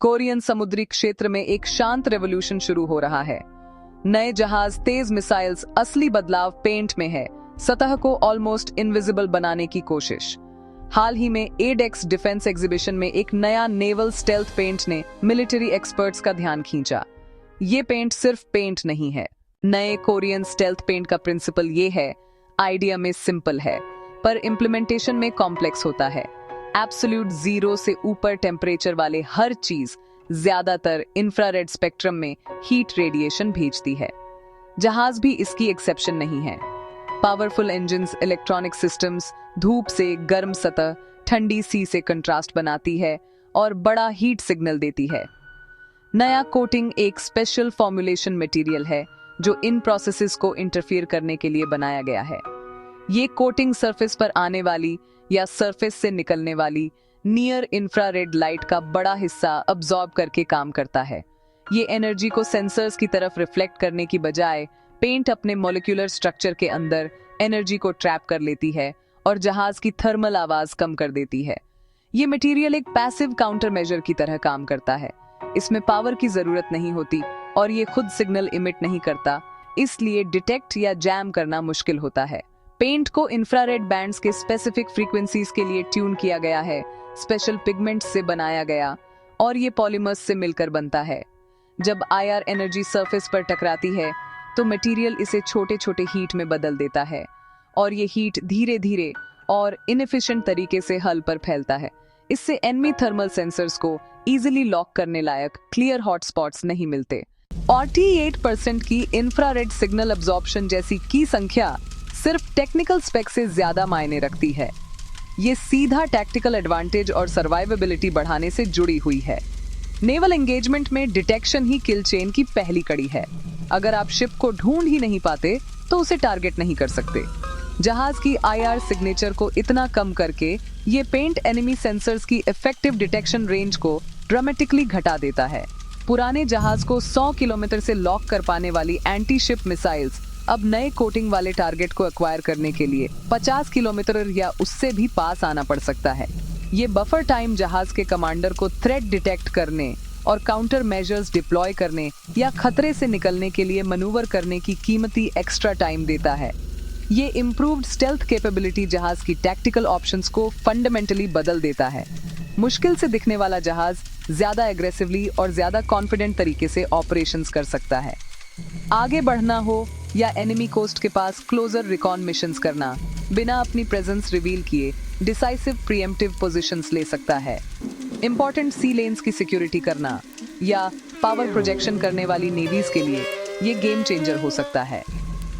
Korean समुद्री क्षेत्र में एक शांत रेवोल्यूशन शुरू हो रहा है। नए जहाज, तेज मिसाइल्स, असली बदलाव पेंट में है। सतह को ऑलमोस्ट इनविजिबल बनाने की कोशिश। हाल ही में एडेक्स डिफेंस एग्जीबिशन में एक नया नेवल स्टेल्थ पेंट ने मिलिट्री एक्सपर्ट्स का ध्यान खींचा। ये पेंट सिर्फ पेंट नहीं है। नए कोरियन स्टेल्थ पेंट का प्रिंसिपल ये है, आइडिया में सिंपल है पर इम्प्लीमेंटेशन में कॉम्प्लेक्स होता है। एब्सोल्यूट जीरो से ऊपर टेम्परेचर वाले हर चीज ज्यादातर इंफ्रारेड स्पेक्ट्रम में हीट रेडिएशन भेजती है। जहाज भी इसकी एक्सेप्शन नहीं है। पावरफुल इंजन्स, इलेक्ट्रॉनिक सिस्टम्स, धूप से गर्म सतह ठंडी सी से कंट्रास्ट बनाती है और बड़ा हीट सिग्नल देती है। नया कोटिंग एक स्पेशल फॉर्मुलेशन मटेरियल है जो इन प्रोसेसेस को इंटरफियर करने के लिए बनाया गया है। ये कोटिंग सरफेस पर आने वाली या सरफेस से निकलने वाली नियर इंफ्रारेड लाइट का बड़ा हिस्सा अब्सॉर्ब करके काम करता है। ये एनर्जी को सेंसर्स की तरफ रिफ्लेक्ट करने की बजाय पेंट अपने मॉलिक्यूलर स्ट्रक्चर के अंदर एनर्जी को ट्रैप कर लेती है और जहाज की थर्मल आवाज कम कर देती है। ये मटेरियल एक पैसिव काउंटर मेजर की तरह काम करता है। इसमें पावर की जरूरत नहीं होती और ये खुद सिग्नल इमिट नहीं करता, इसलिए डिटेक्ट या जैम करना मुश्किल होता है। पेंट को इंफ्रारेड बैंड्स के स्पेसिफिक फ्रीक्वेंसीज के लिए ट्यून किया गया है, स्पेशल पिगमेंट्स से बनाया गया और ये पॉलीमर्स से मिलकर बनता है। जब आईआर एनर्जी सरफेस पर टकराती है तो मटेरियल इसे छोटे छोटे हीट में बदल देता है और ये हीट धीरे धीरे और इनएफिशिएंट तरीके से हल पर फैलता है। इससे एनिमी थर्मल सेंसर्स को इजीली लॉक करने लायक क्लियर हॉटस्पॉट्स नहीं मिलते। 48% की इंफ्रारेड सिग्नल अब्जॉर्प्शन जैसी की संख्या सिर्फ टेक्निकल स्पेक से ज्यादा मायने रखती है। ये सीधा टैक्टिकल एडवांटेज और सर्वाइवेबिलिटी बढ़ाने से जुड़ी हुई है। नेवल एंगेजमेंट में डिटेक्शन ही किल चेन की पहली कड़ी है। अगर आप शिप को ढूंढ ही नहीं पाते तो उसे टारगेट नहीं कर सकते। जहाज की आईआर सिग्नेचर को इतना कम करके ये पेंट एनिमी सेंसर्स की इफेक्टिव डिटेक्शन रेंज को ड्रामेटिकली घटा देता है। पुराने जहाज को 100 किलोमीटर से लॉक कर पाने वाली एंटी शिप मिसाइल्स अब नए कोटिंग वाले टारगेट को एक्वायर करने के लिए 50 किलोमीटर या उससे भी पास आना पड़ सकता है। ये बफर टाइम जहाज के कमांडर को थ्रेट डिटेक्ट करने और काउंटर मेजर्स डिप्लॉय करने या खतरे से निकलने के लिए मनूवर करने की कीमती एक्स्ट्रा टाइम देता है। ये इम्प्रूव्ड स्टेल्थ कैपेबिलिटी जहाज की टैक्टिकल ऑप्शंस को फंडामेंटली बदल देता है। मुश्किल से दिखने वाला जहाज ज्यादा एग्रेसिवली और ज्यादा कॉन्फिडेंट तरीके से ऑपरेशंस कर सकता है। आगे बढ़ना हो या एनिमी कोस्ट के पास क्लोजर रिकॉन मिशंस करना, बिना अपनी प्रेजेंस रिवील किए डिसाइसिव प्रीएम्प्टिव पोजीशंस ले सकता है। इंपॉर्टेंट सी लेन्स की सिक्योरिटी करना या पावर प्रोजेक्शन करने वाली नेवीज के लिए ये गेम चेंजर हो सकता है।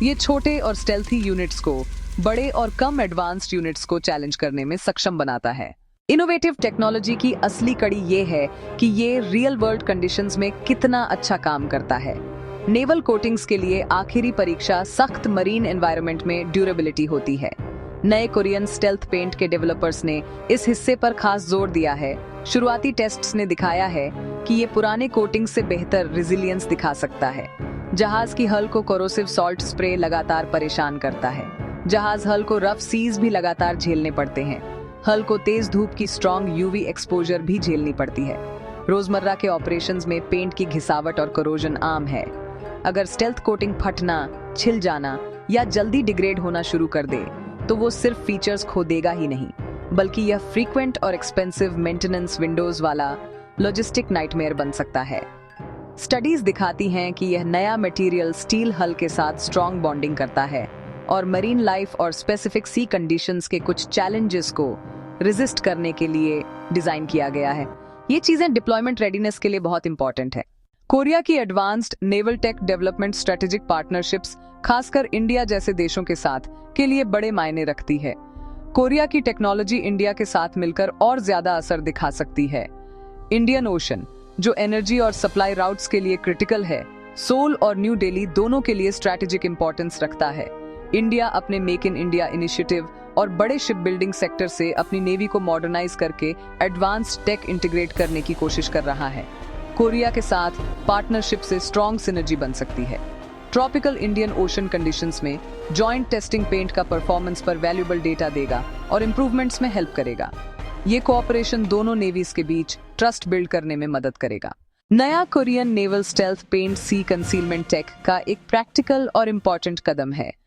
ये छोटे और स्टेल्थी यूनिट्स को बड़े और कम एडवांस्ड यूनिट्स को चैलेंज करने में सक्षम बनाता है। इनोवेटिव टेक्नोलॉजी की असली कड़ी ये है कि ये रियल वर्ल्ड कंडीशंस में कितना अच्छा काम करता है। नेवल कोटिंग्स के लिए आखिरी परीक्षा सख्त मरीन एनवायरनमेंट में ड्यूरेबिलिटी होती है। नए कोरियन स्टेल्थ पेंट के डेवलपर्स ने इस हिस्से पर खास जोर दिया है। शुरुआती टेस्ट्स ने दिखाया है कि ये पुराने कोटिंग से बेहतर रेजिलियंस दिखा सकता है। जहाज की हल को कोरोसिव सॉल्ट स्प्रे लगातार परेशान करता है। जहाज हल को रफ सीज भी लगातार झेलने पड़ते हैं। हल को तेज धूप की स्ट्रॉन्ग यूवी एक्सपोजर भी झेलनी पड़ती है। रोजमर्रा के ऑपरेशंस में पेंट की घिसावट और कोरोजन आम है। अगर स्टेल्थ कोटिंग फटना, छिल जाना या जल्दी डिग्रेड होना शुरू कर दे तो वो सिर्फ फीचर्स खो देगा ही नहीं, बल्कि यह फ्रीक्वेंट और एक्सपेंसिव मेंटेनेंस विंडोज वाला लॉजिस्टिक नाइटमेयर बन सकता है। स्टडीज दिखाती हैं कि यह नया मटेरियल स्टील हल के साथ स्ट्रॉन्ग बॉन्डिंग करता है और मरीन लाइफ और स्पेसिफिक सी कंडीशंस के कुछ चैलेंजेस को रेजिस्ट करने के लिए डिजाइन किया गया है। ये चीजें डिप्लॉयमेंट रेडीनेस के लिए बहुत इंपॉर्टेंट है। कोरिया की advanced naval tech development strategic partnerships खासकर इंडिया जैसे देशों के साथ के लिए बड़े मायने रखती है। कोरिया की टेक्नोलॉजी इंडिया के साथ मिलकर और ज्यादा असर दिखा सकती है। इंडियन ओशन, जो एनर्जी और सप्लाई राउट्स के लिए क्रिटिकल है, सोल और न्यू दिल्ली दोनों के लिए स्ट्रैटेजिक इंपॉर्टेंस रखता है। इंडिया अपने मेक इन इंडिया इनिशिएटिव और बड़े शिप बिल्डिंग सेक्टर से अपनी नेवी को मॉडर्नाइज करके एडवांस्ड टेक इंटीग्रेट करने की कोशिश कर रहा है। कोरिया के साथ पार्टनरशिप से स्ट्रॉन्ग सिनर्जी बन सकती है। ट्रॉपिकल इंडियन ओशन कंडीशंस में जॉइंट टेस्टिंग पेंट का परफॉर्मेंस पर वैल्यूएबल डेटा देगा और इंप्रूवमेंट्स में हेल्प करेगा। ये कोऑपरेशन दोनों नेवीज के बीच ट्रस्ट बिल्ड करने में मदद करेगा। नया कोरियन नेवल स्टेल्थ पेंट सी कंसीलमेंट टेक का एक प्रैक्टिकल और इम्पोर्टेंट कदम है।